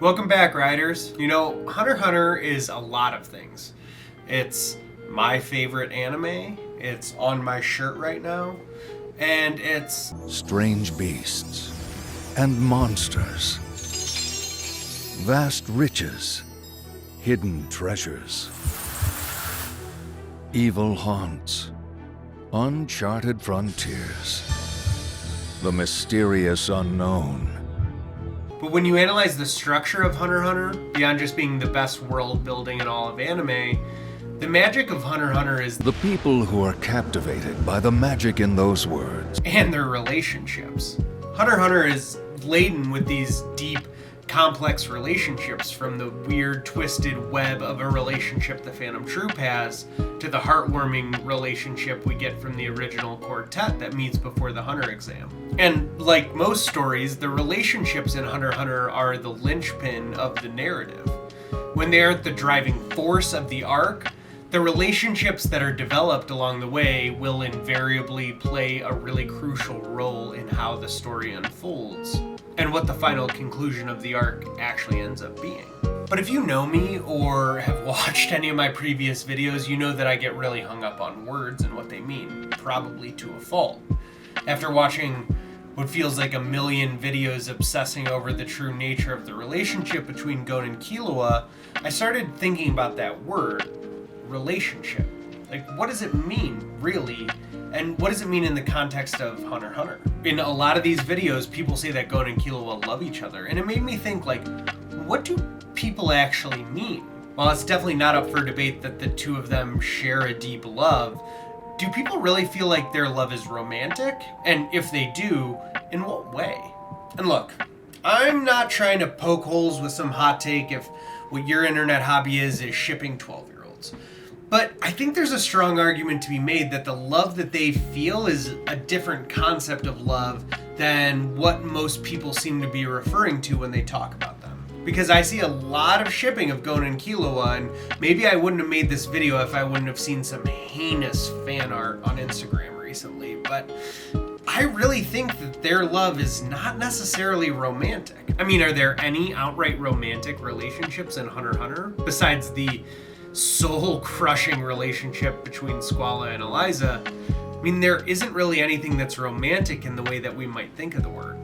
Welcome back, Riders. You know, Hunter x Hunter is a lot of things. It's my favorite anime, it's on my shirt right now, and it's strange beasts and monsters, vast riches, hidden treasures, evil haunts, uncharted frontiers, the mysterious unknown. But when you analyze the structure of Hunter x Hunter, beyond just being the best world building in all of anime, the magic of Hunter x Hunter is the people who are captivated by the magic in those words. And their relationships. Hunter x Hunter is laden with these deep, complex relationships, from the weird, twisted web of a relationship the Phantom Troop has, to the heartwarming relationship we get from the original quartet that meets before the Hunter exam. And like most stories, the relationships in Hunter x Hunter are the linchpin of the narrative. When they aren't the driving force of the arc, the relationships that are developed along the way will invariably play a really crucial role in how the story unfolds and what the final conclusion of the arc actually ends up being. But if you know me or have watched any of my previous videos, you know that I get really hung up on words and what they mean, probably to a fault. After watching what feels like a million videos obsessing over the true nature of the relationship between Gon and Killua, I started thinking about that word, relationship. Like, what does it mean, really? And what does it mean in the context of Hunter x Hunter? In a lot of these videos, people say that Gon and Killua love each other, and it made me think, like, what do people actually mean? While it's definitely not up for debate that the two of them share a deep love, do people really feel like their love is romantic? And if they do, in what way? And look, I'm not trying to poke holes with some hot take if what your internet hobby is shipping 12-year-olds. But I think there's a strong argument to be made that the love that they feel is a different concept of love than what most people seem to be referring to when they talk about them. Because I see a lot of shipping of Gon and Killua, and maybe I wouldn't have made this video if I wouldn't have seen some heinous fan art on Instagram recently, but I really think that their love is not necessarily romantic. I mean, are there any outright romantic relationships in Hunter x Hunter besides the soul-crushing relationship between Squala and Eliza? I mean, there isn't really anything that's romantic in the way that we might think of the word.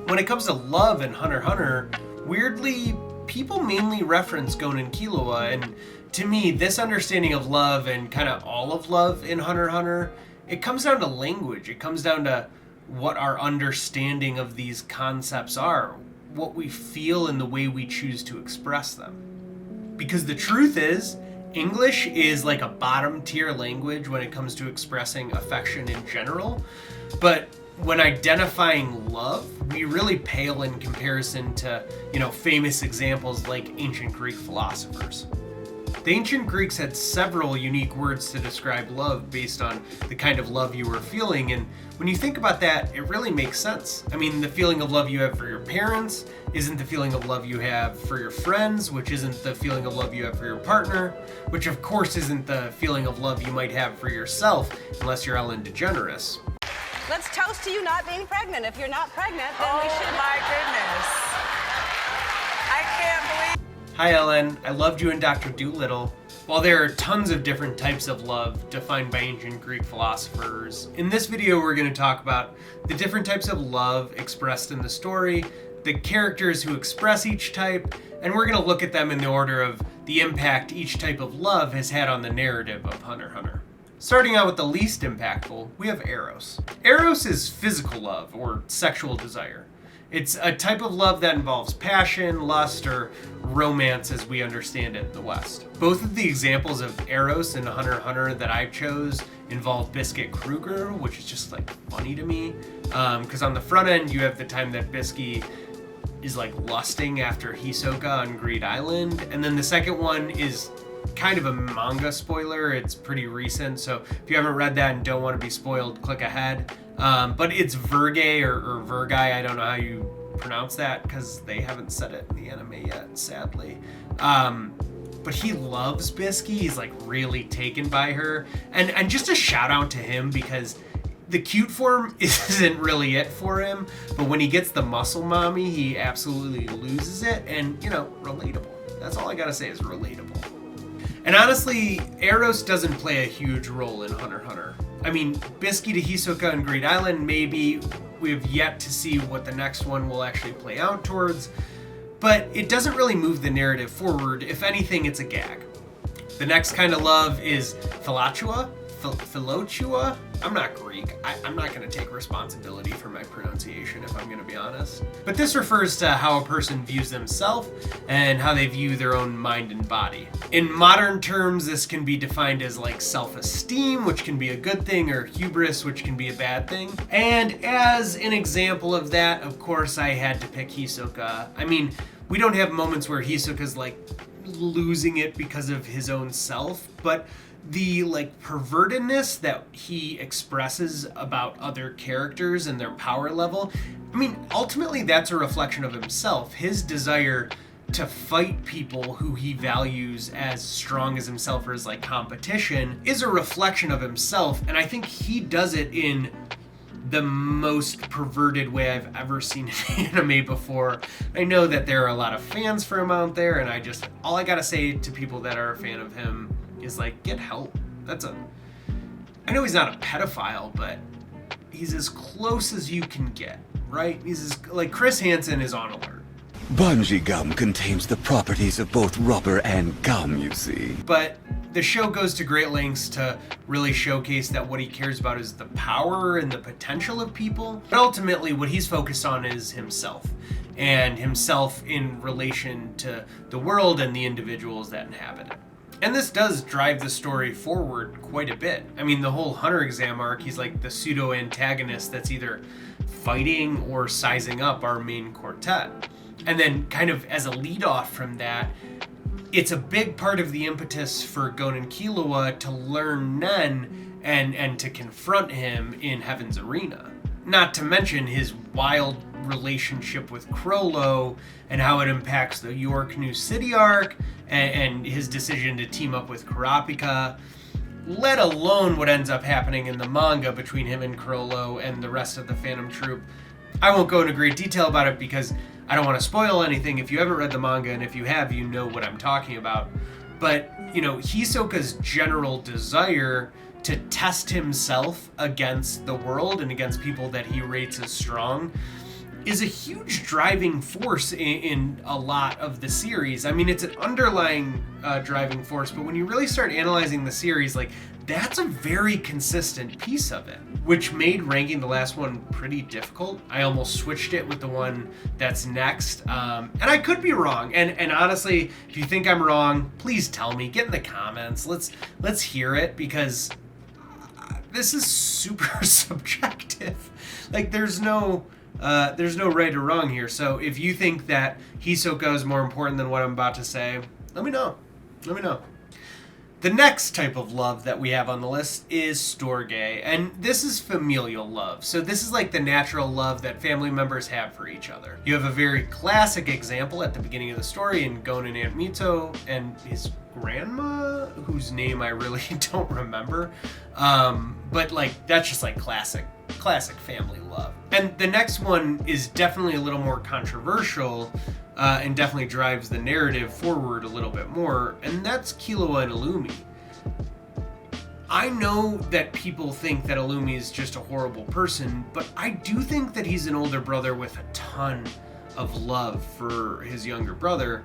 When it comes to love in Hunter x Hunter, weirdly, people mainly reference Gon and Killua, and to me, this understanding of love and kind of all of love in Hunter x Hunter, it comes down to language. It comes down to what our understanding of these concepts are, what we feel and the way we choose to express them. Because the truth is, English is like a bottom tier language when it comes to expressing affection in general, but when identifying love, we really pale in comparison to, famous examples like ancient Greek philosophers. The ancient Greeks had several unique words to describe love based on the kind of love you were feeling, and when you think about that, it really makes sense. I mean, the feeling of love you have for your parents isn't the feeling of love you have for your friends, which isn't the feeling of love you have for your partner, which of course isn't the feeling of love you might have for yourself, unless you're Ellen DeGeneres. Let's toast to you not being pregnant. If you're not pregnant, then we should. Oh my goodness. I can't believe. Hi Ellen, I loved you in Dr. Dolittle. While there are tons of different types of love defined by ancient Greek philosophers, in this video we're going to talk about the different types of love expressed in the story, the characters who express each type, and we're going to look at them in the order of the impact each type of love has had on the narrative of Hunter x Hunter. Starting out with the least impactful, we have Eros. Eros is physical love, or sexual desire. It's a type of love that involves passion, lust, or romance as we understand it in the West. Both of the examples of Eros in Hunter x Hunter that I chose involve Biscuit Kruger, which is just funny to me. Because on the front end, you have the time that Biscuit is lusting after Hisoka on Greed Island. And then the second one is kind of a manga spoiler. It's pretty recent, so if you haven't read that and don't want to be spoiled, click ahead. But it's Vergay or Vergai, I don't know how you pronounce that because they haven't said it in the anime yet, sadly. But he loves Bisky. He's really taken by her. And just a shout out to him because The cute form isn't really it for him, but when he gets the muscle mommy, he absolutely loses it, and, relatable. That's all I gotta say is relatable. And honestly, Eros doesn't play a huge role in Hunter x Hunter. I mean, Bisky to Hisoka and Great Island, maybe. We've yet to see what the next one will actually play out towards, but it doesn't really move the narrative forward. If anything, it's a gag. The next kind of love is Philotua. I'm not Greek. I'm not going to take responsibility for my pronunciation, if I'm going to be honest. But this refers to how a person views themselves and how they view their own mind and body. In modern terms, this can be defined as like self-esteem, which can be a good thing, or hubris, which can be a bad thing. And as an example of that, of course, I had to pick Hisoka. I mean, we don't have moments where Hisoka's like losing it because of his own self, but the like pervertedness that he expresses about other characters and their power level, I mean, ultimately that's a reflection of himself. His desire to fight people who he values as strong as himself or as like competition is a reflection of himself, and I think he does it in the most perverted way I've ever seen in anime before. I know that there are a lot of fans for him out there, and all I gotta say to people that are a fan of him is like, get help. I know he's not a pedophile, but he's as close as you can get, right? Like Chris Hansen is on alert. Bungee gum contains the properties of both rubber and gum, you see. But the show goes to great lengths to really showcase that what he cares about is the power and the potential of people. But ultimately, what he's focused on is himself, and himself in relation to the world and the individuals that inhabit it. And this does drive the story forward quite a bit. I mean, the whole Hunter exam arc, he's like the pseudo-antagonist that's either fighting or sizing up our main quartet. And then kind of as a lead-off from that, it's a big part of the impetus for Gon and Killua to learn Nen and to confront him in Heaven's Arena. Not to mention his wild relationship with Crollo and how it impacts the York New City arc and his decision to team up with Kurapika, let alone what ends up happening in the manga between him and Crollo and the rest of the Phantom Troop. I won't go into great detail about it because I don't want to spoil anything. If you haven't read the manga, and if you have, you know what I'm talking about. But, Hisoka's general desire to test himself against the world and against people that he rates as strong is a huge driving force in a lot of the series. I mean, it's an underlying driving force, but when you really start analyzing the series, like, that's a very consistent piece of it, which made ranking the last one pretty difficult. I almost switched it with the one that's next, and I could be wrong. And honestly, if you think I'm wrong, please tell me. Get in the comments. Let's hear it, because this is super subjective. Like, there's no right or wrong here. So if you think that Hisoka is more important than what I'm about to say, let me know. The next type of love that we have on the list is Storge, and this is familial love. So this is like the natural love that family members have for each other. You have a very classic example at the beginning of the story in Gon and Aunt Mito and his grandma, whose name I really don't remember. But like, that's just like classic family love. And the next one is definitely a little more controversial, and definitely drives the narrative forward a little bit more, and that's Killua and Illumi. I know that people think that Illumi is just a horrible person, but I do think that he's an older brother with a ton of love for his younger brother.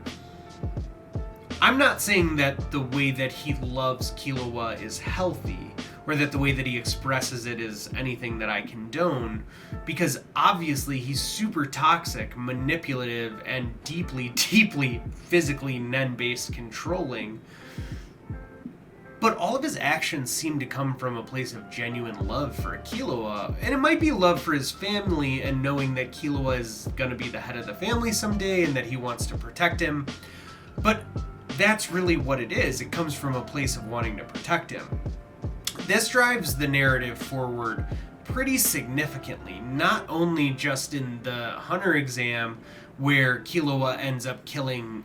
I'm not saying that the way that he loves Killua is healthy, or that the way that he expresses it is anything that I condone, because obviously he's super toxic, manipulative, and deeply, deeply physically Nen-based controlling. But all of his actions seem to come from a place of genuine love for Killua, and it might be love for his family and knowing that Killua is going to be the head of the family someday and that he wants to protect him. But that's really what it is. It comes from a place of wanting to protect him. This drives the narrative forward pretty significantly, not only just in the Hunter exam where Killua ends up killing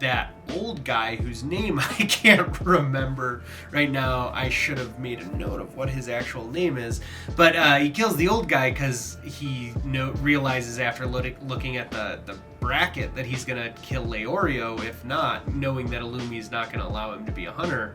that old guy whose name I can't remember right now. I should have made a note of what his actual name is. But he kills the old guy because he realizes after looking at the bracket that he's going to kill Leorio if not, knowing that Illumi's not going to allow him to be a hunter.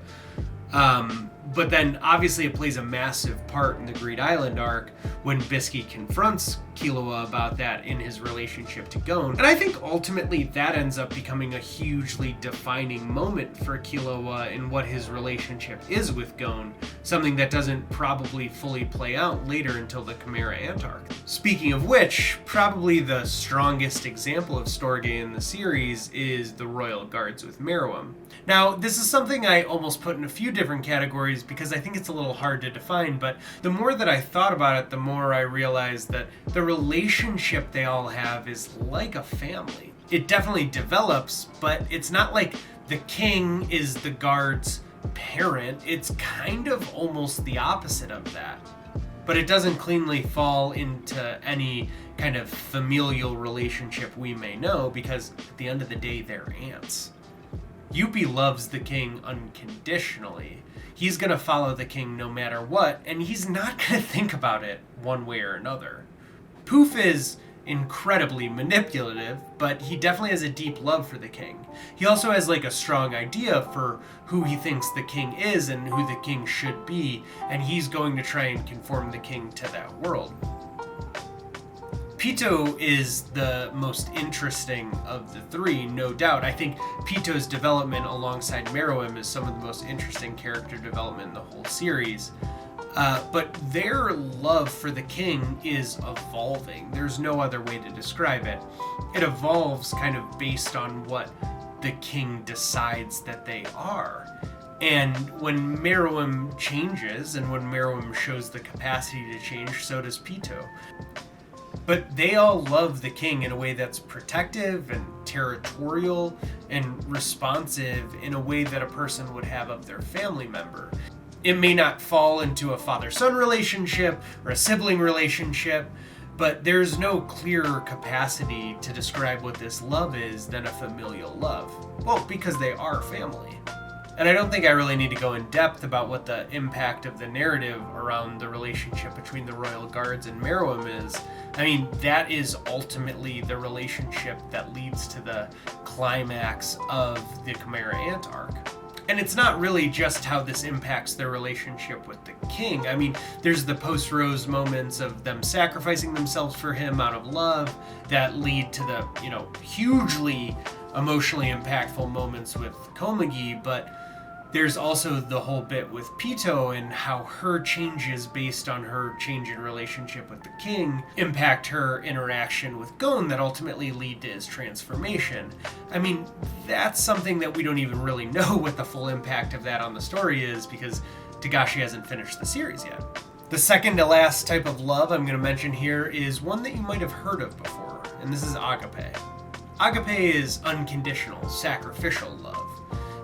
But then obviously it plays a massive part in the Greed Island arc when Bisky confronts Killua about that in his relationship to Gon. And I think ultimately that ends up becoming a hugely defining moment for Killua in what his relationship is with Gon, something that doesn't probably fully play out later until the Chimera Ant arc. Speaking of which, probably the strongest example of Storge in the series is the Royal Guards with Meruem. Now, this is something I almost put in a few different categories because I think it's a little hard to define, but the more that I thought about it, the more I realized that the relationship they all have is like a family. It definitely develops, but it's not like the king is the guard's parent. It's kind of almost the opposite of that. But it doesn't cleanly fall into any kind of familial relationship we may know because at the end of the day, they're ants. Yuppie loves the king unconditionally. He's going to follow the king no matter what, and he's not going to think about it one way or another. Poof is incredibly manipulative, but he definitely has a deep love for the king. He also has like a strong idea for who he thinks the king is and who the king should be, and he's going to try and conform the king to that world. Pito is the most interesting of the three, no doubt. I think Pito's development alongside Meruem is some of the most interesting character development in the whole series. But their love for the king is evolving. There's no other way to describe it. It evolves kind of based on what the king decides that they are. And when Meruem changes, and when Meruem shows the capacity to change, so does Pito. But they all love the king in a way that's protective and territorial and responsive in a way that a person would have of their family member. It may not fall into a father-son relationship or a sibling relationship, but there's no clearer capacity to describe what this love is than a familial love. Well, because they are family. And I don't think I really need to go in depth about what the impact of the narrative around the relationship between the Royal Guards and Meruem is. I mean, that is ultimately the relationship that leads to the climax of the Chimera Ant arc. And it's not really just how this impacts their relationship with the king. I mean, there's the post-Rose moments of them sacrificing themselves for him out of love that lead to the, hugely emotionally impactful moments with Komagi, but there's also the whole bit with Pito and how her changes based on her change in relationship with the king impact her interaction with Gon that ultimately lead to his transformation. I mean, that's something that we don't even really know what the full impact of that on the story is because Togashi hasn't finished the series yet. The second to last type of love I'm going to mention here is one that you might have heard of before, and this is agape. Agape is unconditional, sacrificial love.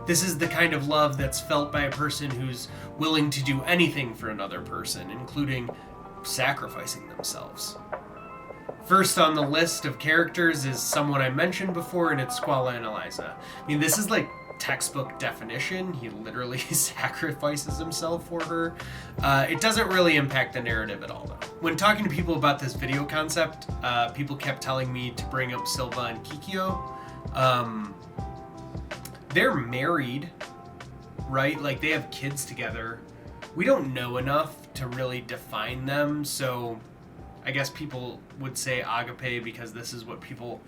This is the kind of love that's felt by a person who's willing to do anything for another person, including sacrificing themselves. First on the list of characters is someone I mentioned before, and it's Squala and Eliza. I mean, this is like textbook definition. He literally sacrifices himself for her. It doesn't really impact the narrative at all, though. When talking to people about this video concept, people kept telling me to bring up Silva and Kikyo. They're married, right? Like, they have kids together. We don't know enough to really define them, so I guess people would say agape because this is what people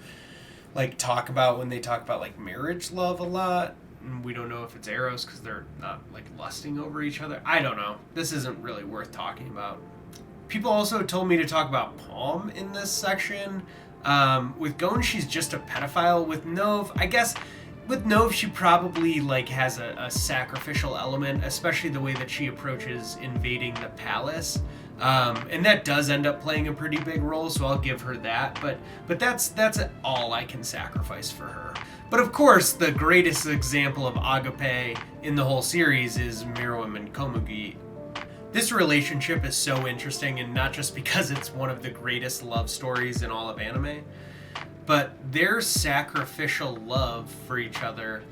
like talk about when they talk about like marriage love a lot. And we don't know if it's eros because they're not like lusting over each other. I don't know. This isn't really worth talking about. People also told me to talk about Palm in this section. With Gon, she's just a pedophile. With Nov, I guess with Nov, she probably like has a sacrificial element, especially the way that she approaches invading the palace. And that does end up playing a pretty big role, so I'll give her that. But that's all I can sacrifice for her. But of course, the greatest example of agape in the whole series is Meruem and Komagi. This relationship is so interesting, and not just because it's one of the greatest love stories in all of anime, but their sacrificial love for each other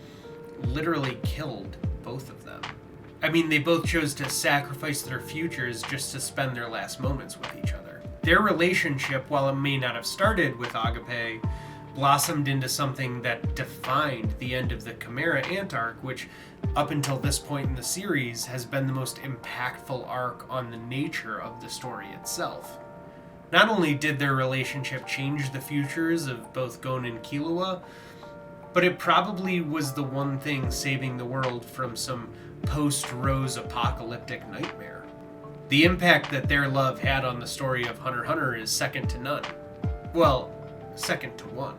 literally killed both of them. I mean, they both chose to sacrifice their futures just to spend their last moments with each other. Their relationship, while it may not have started with agape, blossomed into something that defined the end of the Chimera Ant arc, which up until this point in the series has been the most impactful arc on the nature of the story itself. Not only did their relationship change the futures of both Gon and Killua, but it probably was the one thing saving the world from some post-Rose apocalyptic nightmare. The impact that their love had on the story of Hunter x Hunter is second to none. Well, second to one.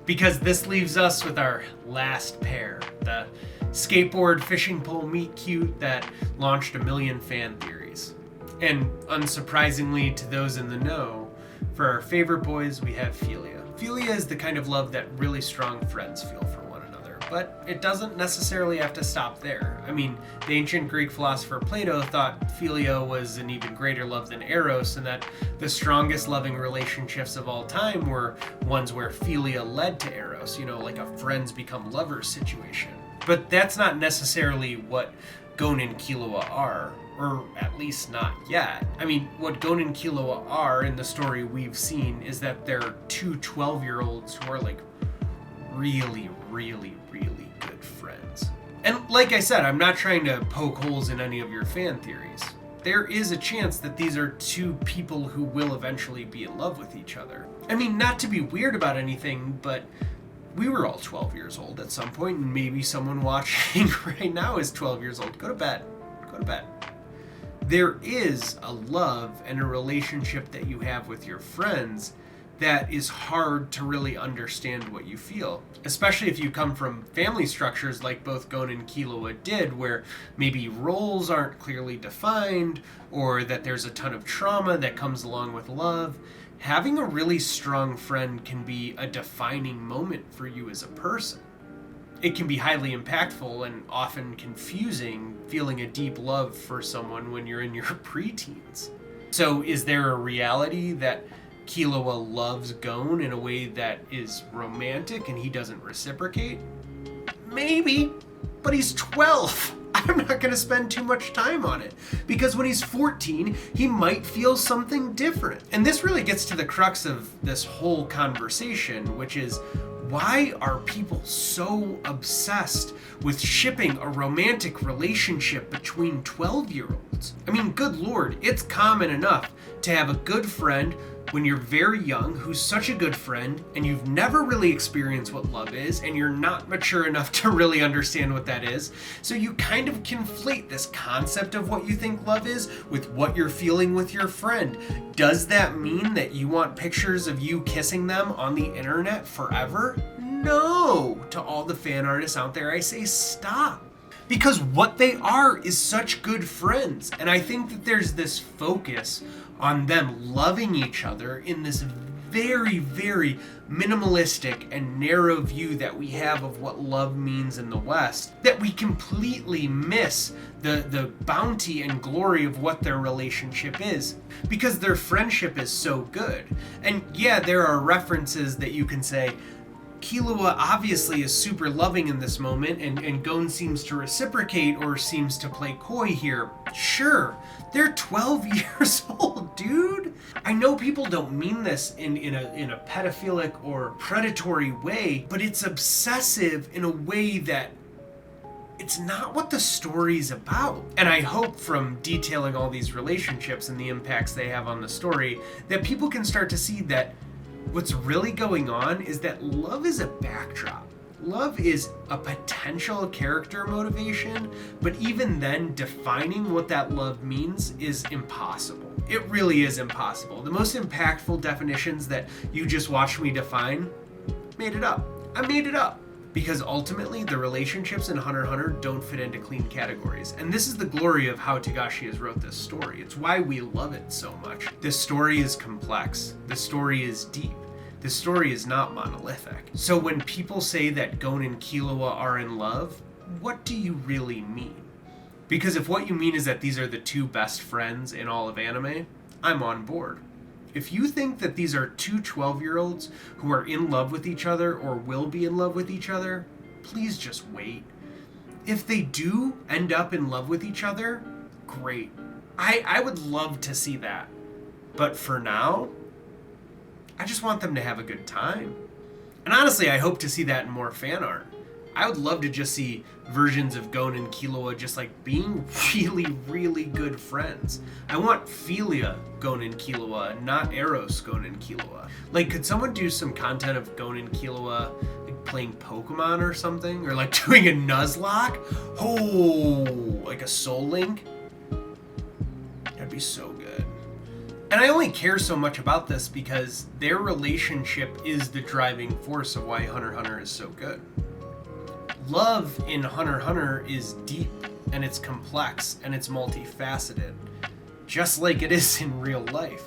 Because this leaves us with our last pair, the skateboard fishing pole meet cute that launched a million fan theories. And unsurprisingly to those in the know, for our favorite boys we have philia. Philia is the kind of love that really strong friends feel for one another, but it doesn't necessarily have to stop there. I mean, the ancient Greek philosopher Plato thought philia was an even greater love than eros, and that the strongest loving relationships of all time were ones where philia led to eros, like a friends become lovers situation. But that's not necessarily what Gon and Killua are, or at least not yet. I mean, what Gon and Killua are in the story we've seen is that they're two 12-year-olds who are like really, really, really good friends. And like I said, I'm not trying to poke holes in any of your fan theories. There is a chance that these are two people who will eventually be in love with each other. I mean, not to be weird about anything, but we were all 12 years old at some point, and maybe someone watching right now is 12 years old. Go to bed. Go to bed. There is a love and a relationship that you have with your friends that is hard to really understand what you feel, especially if you come from family structures like both Gon and Killua did, where maybe roles aren't clearly defined, or that there's a ton of trauma that comes along with love. Having a really strong friend can be a defining moment for you as a person. It can be highly impactful and often confusing feeling a deep love for someone when you're in your preteens. So is there a reality that Killua loves Gon in a way that is romantic and he doesn't reciprocate? Maybe, but he's 12. I'm not going to spend too much time on it, because when he's 14, he might feel something different. And this really gets to the crux of this whole conversation, which is, why are people so obsessed with shipping a romantic relationship between 12-year-olds? I mean, good lord, it's common enough to have a good friend when you're very young who's such a good friend, and you've never really experienced what love is, and you're not mature enough to really understand what that is. So you kind of conflate this concept of what you think love is with what you're feeling with your friend. Does that mean that you want pictures of you kissing them on the internet forever? No! To all the fan artists out there, I say stop. Because what they are is such good friends. And I think that there's this focus on them loving each other in this very, very minimalistic and narrow view that we have of what love means in the West, that we completely miss the bounty and glory of what their relationship is, because their friendship is so good. And yeah, there are references that you can say, Killua obviously is super loving in this moment, and Gon seems to reciprocate or seems to play coy here. Sure, they're 12 years old, dude. I know people don't mean this in a pedophilic or predatory way, but it's obsessive in a way that it's not what the story's about. And I hope from detailing all these relationships and the impacts they have on the story that people can start to see that what's really going on is that love is a backdrop. Love is a potential character motivation, but even then, defining what that love means is impossible. It really is impossible. The most impactful definitions that you just watched me define, made it up. I made it up. Because ultimately, the relationships in Hunter x Hunter don't fit into clean categories. And this is the glory of how Togashi has wrote this story. It's why we love it so much. This story is complex. The story is deep. The story is not monolithic. So when people say that Gon and Killua are in love, what do you really mean? Because if what you mean is that these are the two best friends in all of anime, I'm on board. If you think that these are two 12-year-olds who are in love with each other or will be in love with each other, please just wait. If they do end up in love with each other, great. I would love to see that. But for now, I just want them to have a good time. And honestly, I hope to see that in more fan art. I would love to just see versions of Gon and Killua just like being really, really good friends. I want Philia Gon and Killua, not Eros Gon and Killua. Like, could someone do some content of Gon and Killua like playing Pokemon or something? Or like doing a Nuzlocke? Oh, like a Soul Link? That'd be so good. And I only care so much about this because their relationship is the driving force of why Hunter x Hunter is so good. Love in Hunter x Hunter is deep, and it's complex, and it's multifaceted, just like it is in real life.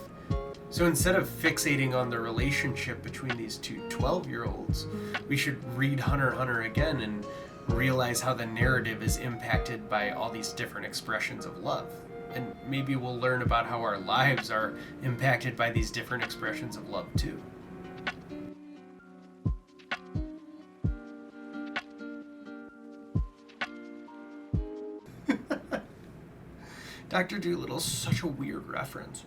So instead of fixating on the relationship between these two 12-year-olds, we should read Hunter x Hunter again and realize how the narrative is impacted by all these different expressions of love. And maybe we'll learn about how our lives are impacted by these different expressions of love too. Dr. Doolittle's such a weird reference.